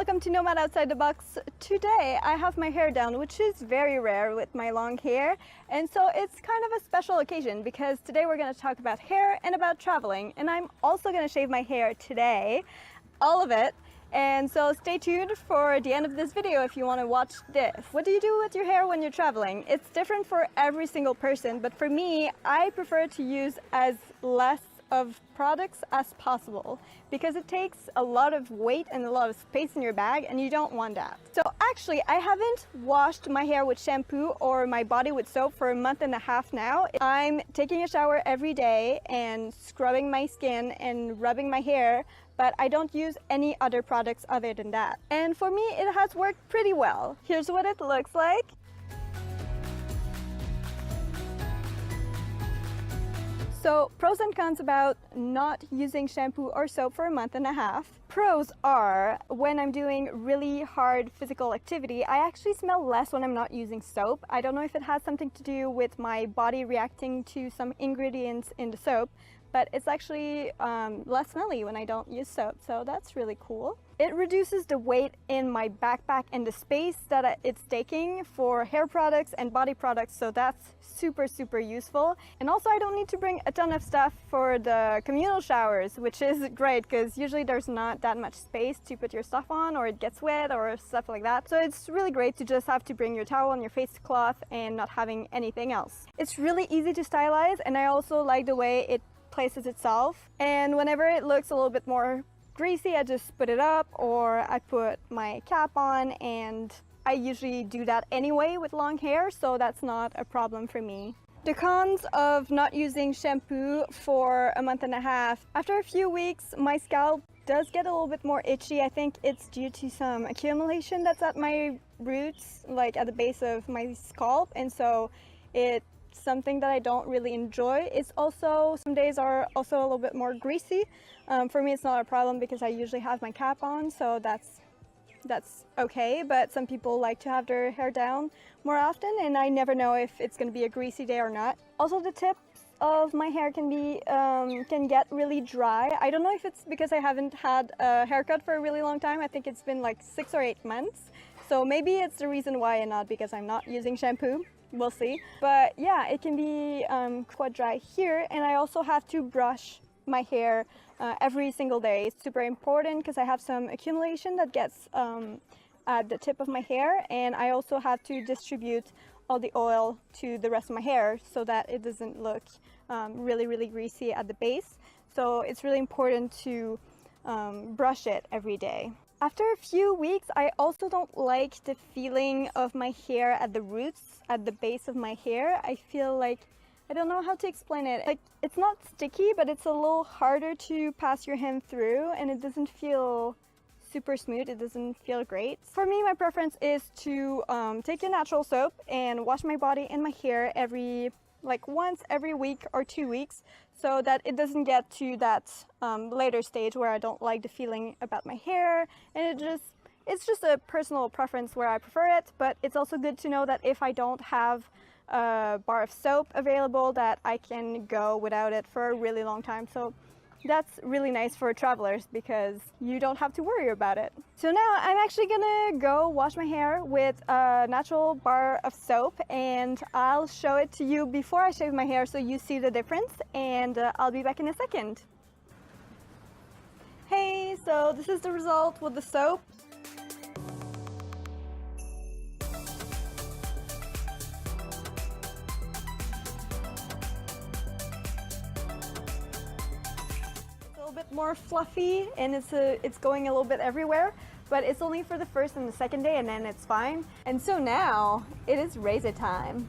welcome to Nomad Outside the Box. Today I have my hair down, which is very rare with my long hair, and so it's kind of a special occasion because today we're going to talk about hair and about traveling, and I'm also going to shave my hair today, all of it. And so stay tuned for the end of this video if you want to watch this. What do you do with your hair when you're traveling? It's different for every single person, but for me, I prefer to use as less of products as possible because it takes a lot of weight and a lot of space in your bag, and you don't want that. So actually, I haven't washed my hair with shampoo or my body with soap for a month and a half now. I'm taking a shower every day and scrubbing my skin and rubbing my hair, but I don't use any other products other than that. And for me, it has worked pretty well. Here's what it looks like. So pros and cons about not using shampoo or soap for a month and a half. Pros are when I'm doing really hard physical activity, I actually smell less when I'm not using soap. I don't know if it has something to do with my body reacting to some ingredients in the soap, but it's actually less smelly when I don't use soap, so that's really cool. It reduces the weight in my backpack and the space that it's taking for hair products and body products, so that's super useful. And also I don't need to bring a ton of stuff for the communal showers, which is great because usually there's not that much space to put your stuff on, or it gets wet or stuff like that. So it's really great to just have to bring your towel and your face cloth and not having anything else. It's really easy to stylize, and I also like the way it places itself, and whenever it looks a little bit more greasy, I just put it up or I put my cap on, and I usually do that anyway with long hair, so that's not a problem for me. The cons of not using shampoo for a month and a half: after a few weeks my scalp does get a little bit more itchy. I think it's due to some accumulation that's at my roots, like at the base of my scalp, and so it's something that I don't really enjoy. It's also, some days are also a little bit more greasy. For me it's not a problem because I usually have my cap on, so that's okay, but some people like to have their hair down more often, and I never know if it's going to be a greasy day or not. Also, the tips of my hair can get really dry. I don't know if it's because I haven't had a haircut for a really long time. I think it's been like 6 or 8 months, so maybe it's the reason why, and not because I'm not using shampoo. We'll see. But yeah, it can be quite dry here, and I also have to brush my hair every single day. It's super important because I have some accumulation that gets at the tip of my hair, and I also have to distribute all the oil to the rest of my hair so that it doesn't look really greasy at the base. So it's really important to brush it every day. After a few weeks, I also don't like the feeling of my hair at the roots, at the base of my hair. I feel like, I don't know how to explain it. Like, it's not sticky, but it's a little harder to pass your hand through, and it doesn't feel super smooth. It doesn't feel great. For me, my preference is to take a natural soap and wash my body and my hair once every week or 2 weeks, so that it doesn't get to that later stage where I don't like the feeling about my hair, and it's just a personal preference where I prefer it. But it's also good to know that if I don't have a bar of soap available, that I can go without it for a really long time. So that's really nice for travelers because you don't have to worry about it. So now I'm actually gonna go wash my hair with a natural bar of soap, and I'll show it to you before I shave my hair so you see the difference, and I'll be back in a second. Hey, so this is the result with the soap. Bit more fluffy, and it's going a little bit everywhere, but it's only for the first and the second day, and then it's fine. And so now it is razor time.